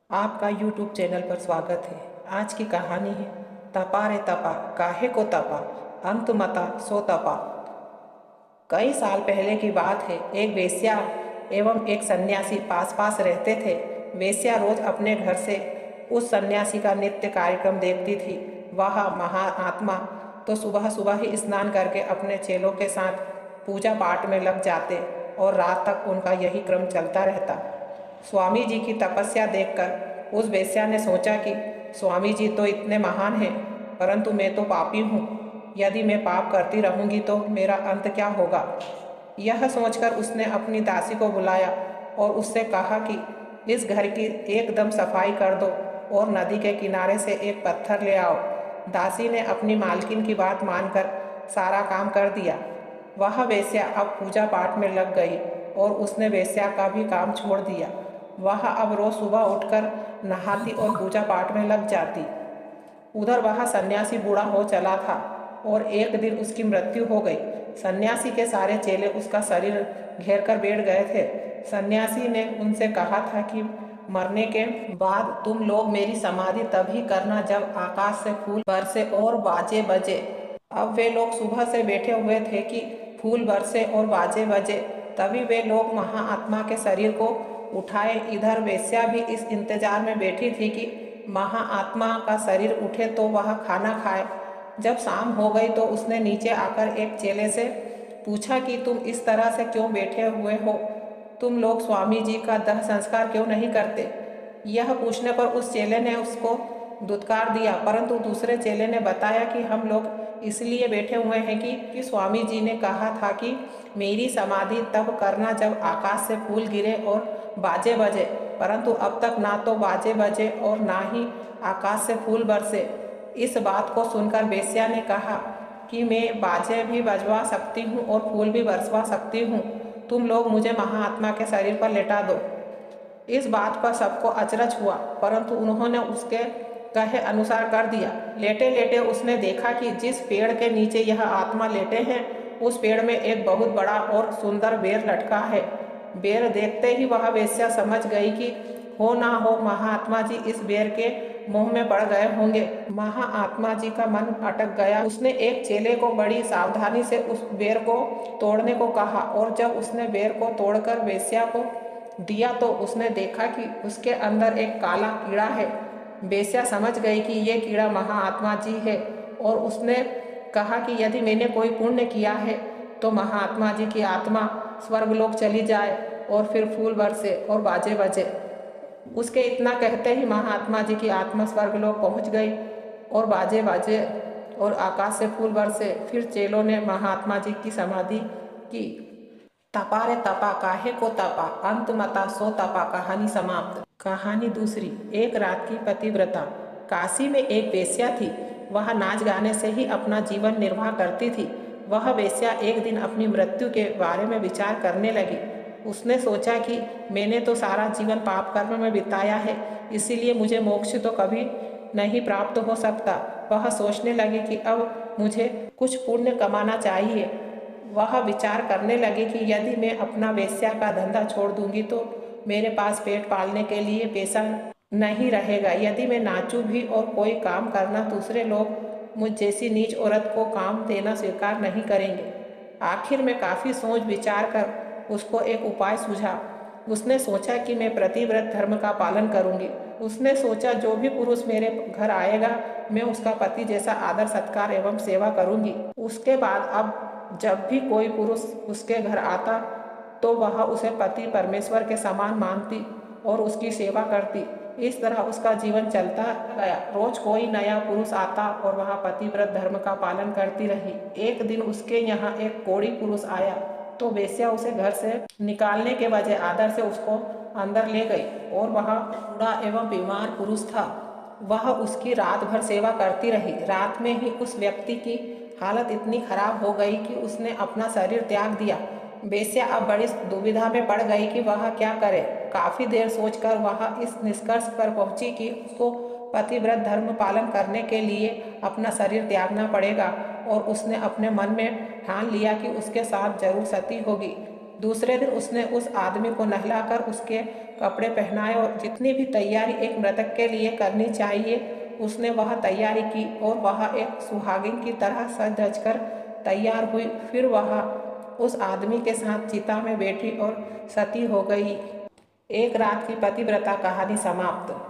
आपका YouTube channel पर स्वागत है। आज की कहानी है तपा रे तपा काहे को तपा, अंत मता सो तपा। कई साल पहले की बात है। एक वेश्या एवं एक सन्यासी पास पास रहते थे। वेश्या रोज अपने घर से उस सन्यासी का नित्य कार्यक्रम देखती थी। वह महाआत्मा तो सुबह सुबह ही स्नान करके अपने चेलों के साथ पूजा पाठ में लग जाते और रात तक उनका यही क्रम चलता रहता। स्वामी जी की तपस्या देखकर उस वेश्या ने सोचा कि स्वामी जी तो इतने महान हैं, परंतु मैं तो पापी हूँ। यदि मैं पाप करती रहूँगी तो मेरा अंत क्या होगा। यह सोचकर उसने अपनी दासी को बुलाया और उससे कहा कि इस घर की एकदम सफाई कर दो और नदी के किनारे से एक पत्थर ले आओ। दासी ने अपनी मालकिन की बात मानकर सारा काम कर दिया। वह वेश्या अब पूजा पाठ में लग गई और उसने वेश्या का भी काम छोड़ दिया। वह अब रोज सुबह उठकर नहाती और पूजा पाठ में लग जाती। उधर वह सन्यासी बूढ़ा हो चला था और एक दिन उसकी मृत्यु हो गई। सन्यासी के सारे चेले उसका शरीर घेर कर बैठ गए थे। सन्यासी ने उनसे कहा था कि मरने के बाद तुम लोग मेरी समाधि तभी करना जब आकाश से फूल बरसे और बाजे बजे। अब वे लोग सुबह से बैठे हुए थे कि फूल बरसे और बाजे बजे, तभी वे लोग महाआत्मा के शरीर को उठाए। इधर वेश्या भी इस इंतजार में बैठी थी कि महाआत्मा का शरीर उठे तो वह खाना खाए। जब शाम हो गई तो उसने नीचे आकर एक चेले से पूछा कि तुम इस तरह से क्यों बैठे हुए हो, तुम लोग स्वामी जी का दाह संस्कार क्यों नहीं करते। यह पूछने पर उस चेले ने उसको दुत्कार दिया, परंतु दूसरे चेले ने बताया कि हम लोग इसलिए बैठे हुए हैं कि स्वामी जी ने कहा था कि मेरी समाधि तब करना जब आकाश से फूल गिरे और बाजे बजे, परंतु अब तक ना तो बाजे बजे और ना ही आकाश से फूल बरसे। इस बात को सुनकर वेश्या ने कहा कि मैं बाजे भी बजवा सकती हूँ और फूल भी बरसवा सकती हूँ, तुम लोग मुझे महाआत्मा के शरीर पर लेटा दो। इस बात पर सबको अचरज हुआ, परंतु उन्होंने उसके कहे अनुसार कर दिया। लेटे लेटे उसने देखा कि जिस पेड़ के नीचे यह आत्मा लेटे हैं उस पेड़ में एक बहुत बड़ा और सुंदर बेर लटका है। बेर देखते ही वह वेश्या समझ गई कि हो ना हो महाआत्मा जी इस बेर के मुंह में पड़ गए होंगे। महाआत्मा जी का मन अटक गया। उसने एक चेले को बड़ी सावधानी से उस बेर को तोड़ने को कहा और जब उसने बेर को तोड़कर वेश्या को दिया तो उसने देखा कि उसके अंदर एक काला कीड़ा है। वेश्या समझ गई कि ये कीड़ा महाआत्मा जी है और उसने कहा कि यदि मैंने कोई पुण्य किया है तो महाआत्मा जी की आत्मा स्वर्गलोक चली जाए और फिर फूल बरसे और बाजे बजे। उसके इतना कहते ही महाआत्मा जी की आत्मा स्वर्गलोक पहुंच गई और बाजे बाजे और आकाश से फूल बरसे। फिर चेलों ने महाआत्मा जी की समाधि की। तपा रे तपा काहे को तपा, अंत मता सो तपा। कहानी समाप्त। कहानी दूसरी। एक रात की पतिव्रता। काशी में एक वेश्या थी। वह नाच गाने से ही अपना जीवन निर्वाह करती थी। वह वेश्या एक दिन अपनी मृत्यु के बारे में विचार करने लगी। उसने सोचा कि मैंने तो सारा जीवन पाप कर्म में बिताया है, इसीलिए मुझे मोक्ष तो कभी नहीं प्राप्त हो सकता। वह सोचने लगी कि अब मुझे कुछ पुण्य कमाना चाहिए। वह विचार करने लगी कि यदि मैं अपना वेश्या का धंधा छोड़ दूंगी तो मेरे पास पेट पालने के लिए पैसा नहीं रहेगा। यदि मैं नाचूं भी और कोई काम करना, दूसरे लोग मुझ जैसी नीच औरत को काम देना स्वीकार नहीं करेंगे। आखिर में काफ़ी सोच विचार कर उसको एक उपाय सूझा। उसने सोचा कि मैं प्रतिव्रत धर्म का पालन करूंगी। उसने सोचा जो भी पुरुष मेरे घर आएगा मैं उसका पति जैसा आदर सत्कार एवं सेवा करूंगी। उसके बाद अब जब भी कोई पुरुष उसके घर आता तो वह उसे पति परमेश्वर के समान मानती और उसकी सेवा करती। इस तरह उसका जीवन चलता गया। रोज कोई नया पुरुष आता और वह पतिव्रत धर्म का पालन करती रही। एक दिन उसके यहाँ एक कोढ़ी पुरुष आया तो वेश्या उसे घर से निकालने के बजाय आदर से उसको अंदर ले गई और वह बूढ़ा एवं बीमार पुरुष था। वह उसकी रात भर सेवा करती रही। रात में ही उस व्यक्ति की हालत इतनी खराब हो गई कि उसने अपना शरीर त्याग दिया। वेश्या अब बड़ी दुविधा में पड़ गई कि वह क्या करे। काफी देर सोचकर वह इस निष्कर्ष पर पहुंची कि उसको पतिव्रत धर्म पालन करने के लिए अपना शरीर त्यागना पड़ेगा और उसने अपने मन में ठान लिया कि उसके साथ जरूर सती होगी। दूसरे दिन उसने उस आदमी को नहलाकर उसके कपड़े पहनाए और जितनी भी तैयारी एक मृतक के लिए करनी चाहिए उसने वह तैयारी की और वह एक सुहागिन की तरह सज धज कर तैयार हुई। फिर वह उस आदमी के साथ चिता में बैठी और सती हो गई। एक रात की पतिव्रता कहानी समाप्त।